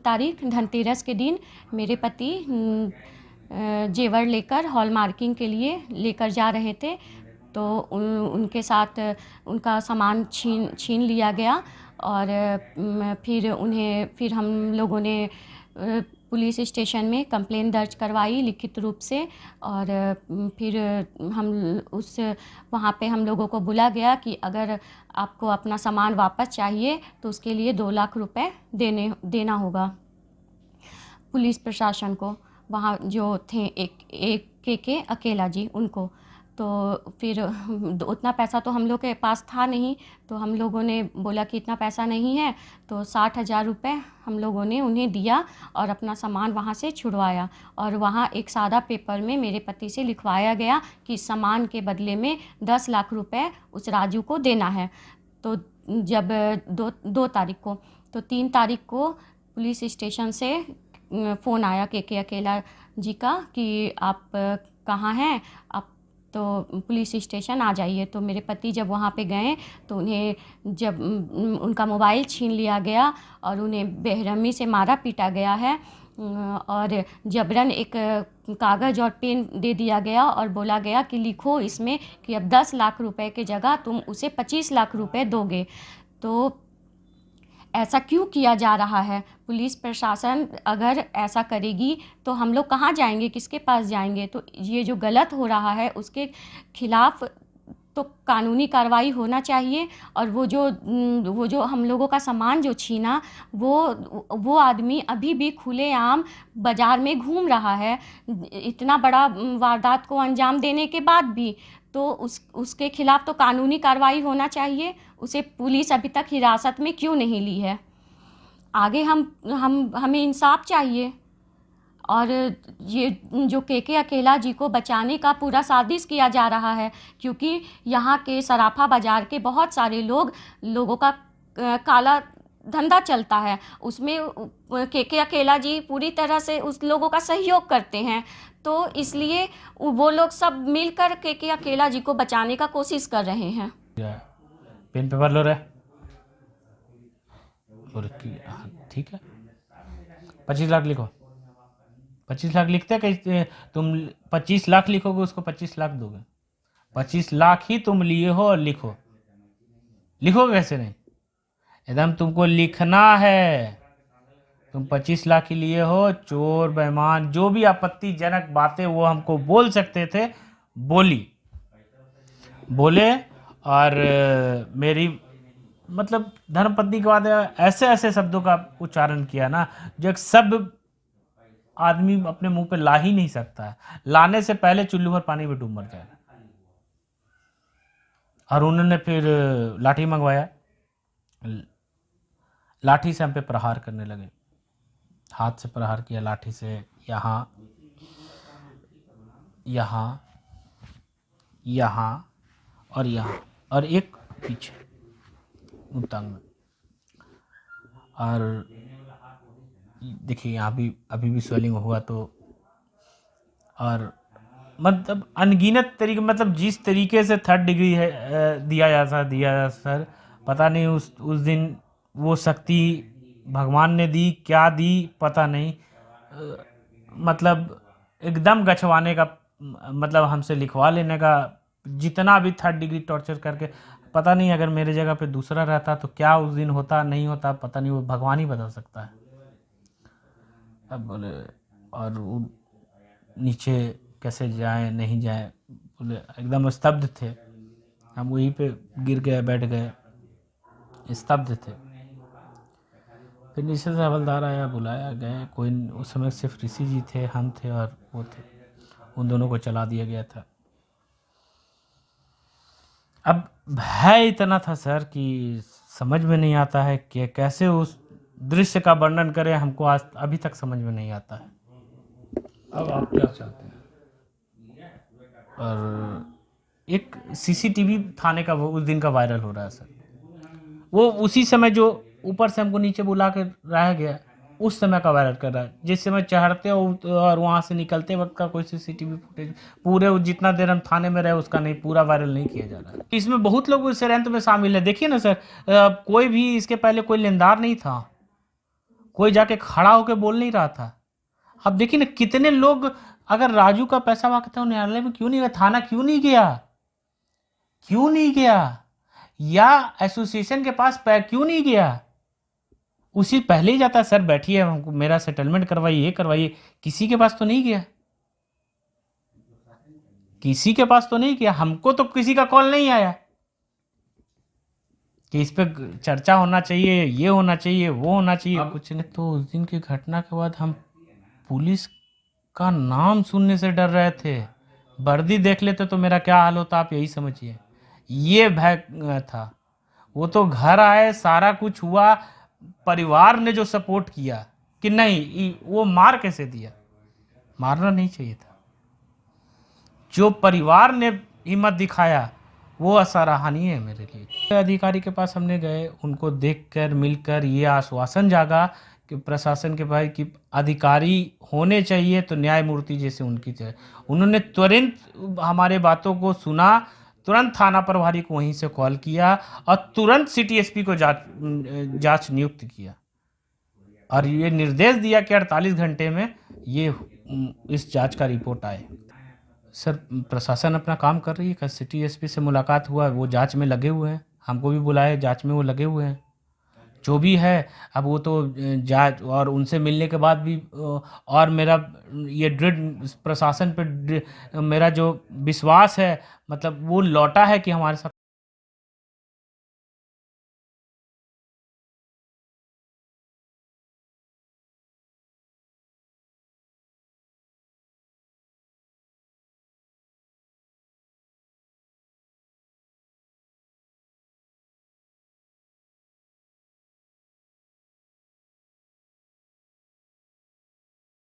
तारीख धनतेरस के दिन मेरे पति जेवर लेकर हॉलमार्किंग के लिए लेकर जा रहे थे, तो उनके साथ उनका सामान छीन लिया गया। और फिर हम लोगों ने पुलिस स्टेशन में कंप्लेंट दर्ज करवाई लिखित रूप से। और फिर वहाँ पे हम लोगों को बोला गया कि अगर आपको अपना सामान वापस चाहिए तो उसके लिए 2 लाख रुपए देना होगा पुलिस प्रशासन को, वहाँ जो थे एक के अकेला जी उनको। तो फिर उतना पैसा तो हम लोग के पास था नहीं, तो हम लोगों ने बोला कि इतना पैसा नहीं है, तो 60,000 रुपये हम लोगों ने उन्हें दिया और अपना सामान वहाँ से छुड़वाया। और वहाँ एक सादा पेपर में मेरे पति से लिखवाया गया कि सामान के बदले में 10 लाख रुपए उस राजू को देना है। तो जब 2 तारीख को, तो 3 तारीख को पुलिस स्टेशन से फ़ोन आया के अकेला जी का कि आप कहाँ हैं, आप तो पुलिस स्टेशन आ जाइए। तो मेरे पति जब वहाँ पे गए तो उन्हें जब उनका मोबाइल छीन लिया गया और उन्हें बेरहमी से मारा पीटा गया है, और जबरन एक कागज़ और पेन दे दिया गया और बोला गया कि लिखो इसमें कि अब 10 लाख रुपए की जगह तुम उसे 25 लाख रुपए दोगे। तो ऐसा क्यों किया जा रहा है? पुलिस प्रशासन अगर ऐसा करेगी तो हम लोग कहाँ जाएंगे, किसके पास जाएंगे? तो ये जो गलत हो रहा है उसके खिलाफ तो कानूनी कार्रवाई होना चाहिए। और वो जो हम लोगों का सामान जो छीना, वो आदमी अभी भी खुलेआम बाज़ार में घूम रहा है, इतना बड़ा वारदात को अंजाम देने के बाद भी। तो उसके खिलाफ तो कानूनी कार्रवाई होना चाहिए। उसे पुलिस अभी तक हिरासत में क्यों नहीं ली है? आगे हमें इंसाफ चाहिए। और ये जो के अकेला जी को बचाने का पूरा साजिश किया जा रहा है, क्योंकि यहाँ के सराफा बाज़ार के बहुत सारे लोगों का काला धंधा चलता है, उसमें के अकेला जी पूरी तरह से उस लोगों का सहयोग करते हैं। तो इसलिए वो लोग सब मिलकर के अकेला जी को बचाने का कोशिश कर रहे हैं। पेन पेपर लो रे, और ठीक है 25 लाख लिखो। 25 लाख लिखते कैसे? तुम 25 लाख लिखोगे उसको 25 लाख दोगे? 25 लाख ही तुम लिए हो और लिखो, लिखोगे कैसे नहीं? एकदम तुमको लिखना है। तुम 25 लाख ही लिए हो। चोर बेईमान जो भी आपत्तिजनक बातें वो हमको बोल सकते थे बोले। और मेरी मतलब धर्मपत्नी के बाद ऐसे ऐसे शब्दों का उच्चारण किया ना जो एक सब आदमी अपने मुंह पे ला ही नहीं सकता है। लाने से पहले चुल्लू भर पानी में डूब मर जाए। और उन्होंने फिर लाठी मंगवाया, लाठी से हम पे प्रहार करने लगे। हाथ से प्रहार किया लाठी से, यहाँ यहाँ यहाँ और यहाँ, और एक पीछे टांग में। और देखिए यहाँ भी अभी भी स्वेलिंग हुआ। तो और मतलब अनगिनत तरीके, मतलब जिस तरीके से 3rd डिग्री है दिया जा सर, पता नहीं उस दिन वो शक्ति भगवान ने दी क्या दी पता नहीं। मतलब एकदम गछवाने का, मतलब हमसे लिखवा लेने का, जितना भी 3rd डिग्री टॉर्चर करके। पता नहीं अगर मेरे जगह पे दूसरा रहता तो क्या उस दिन होता नहीं होता, पता नहीं, वो भगवान ही बता सकता है। अब बोले और नीचे कैसे जाए नहीं जाए, बोले एकदम स्तब्ध थे हम। वहीं पे गिर गए, बैठ गए, स्तब्ध थे। फिर नीचे से हवलदार आया, बुलाया गए। कोई उस समय सिर्फ ऋषि जी थे, हम थे और वो थे। उन दोनों को चला दिया गया था। अब भय इतना था सर कि समझ में नहीं आता है कि कैसे उस दृश्य का वर्णन करें। हमको आज अभी तक समझ में नहीं आता है। अब आप क्या चाहते हैं? और एक सीसीटीवी थाने का वो उस दिन का वायरल हो रहा है सर। वो उसी समय जो ऊपर से हमको नीचे बुला के रहा गया उस समय का वायरल कर रहा है। जिस समय चढ़ते और वहाँ से निकलते वक्त का कोई सीसीटीवी फुटेज पूरे जितना देर हम थाने में रहे उसका नहीं, पूरा वायरल नहीं किया जा रहा है। इसमें बहुत लोग इस षड्यंत्र में शामिल है। देखिए ना सर, कोई भी इसके पहले कोई लेनदार नहीं था, कोई जाके खड़ा होकर बोल नहीं रहा था। अब देखिए ना कितने लोग, अगर राजू का पैसा मांगता है न्यायालय में क्यों नहीं गया, थाना क्यों नहीं गया, क्यों नहीं गया, या एसोसिएशन के पास क्यों नहीं गया, उसी पहले ही जाता, सर बैठिए हमको मेरा सेटलमेंट करवाइए, ये करवाइए, किसी के पास तो नहीं गया, किसी के पास तो नहीं किया। हमको तो किसी का कॉल नहीं आया कि इस पे चर्चा होना चाहिए, ये होना चाहिए, वो होना चाहिए, कुछ नहीं। तो उस दिन की घटना के बाद हम पुलिस का नाम सुनने से डर रहे थे। वर्दी देख लेते तो मेरा क्या हाल होता आप यही समझिए। ये भय था। वो तो घर आए, सारा कुछ हुआ, परिवार ने जो सपोर्ट किया कि नहीं वो मार कैसे दिया, मारना नहीं चाहिए था। जो परिवार ने हिम्मत दिखाया वो सराहनीय है मेरे लिए। अधिकारी के पास हमने गए, उनको देखकर मिलकर ये आश्वासन जागा कि प्रशासन के भाई कि अधिकारी होने चाहिए तो न्यायमूर्ति जैसे उनकी चाहिए। उन्होंने तुरंत हमारे बातों को सुना, तुरंत थाना प्रभारी को वहीं से कॉल किया और तुरंत सिटी एसपी को जांच नियुक्त किया और ये निर्देश दिया कि 48 घंटे में ये इस जांच का रिपोर्ट आए। सर प्रशासन अपना काम कर रही है, कल सिटी एसपी से मुलाकात हुआ, वो जांच में लगे हुए हैं, हमको भी बुलाए, जांच में वो लगे हुए हैं। जो भी है अब वो तो जांच, और उनसे मिलने के बाद भी और मेरा ये दृढ़ प्रशासन पे मेरा जो विश्वास है मतलब वो लौटा है कि हमारे साथ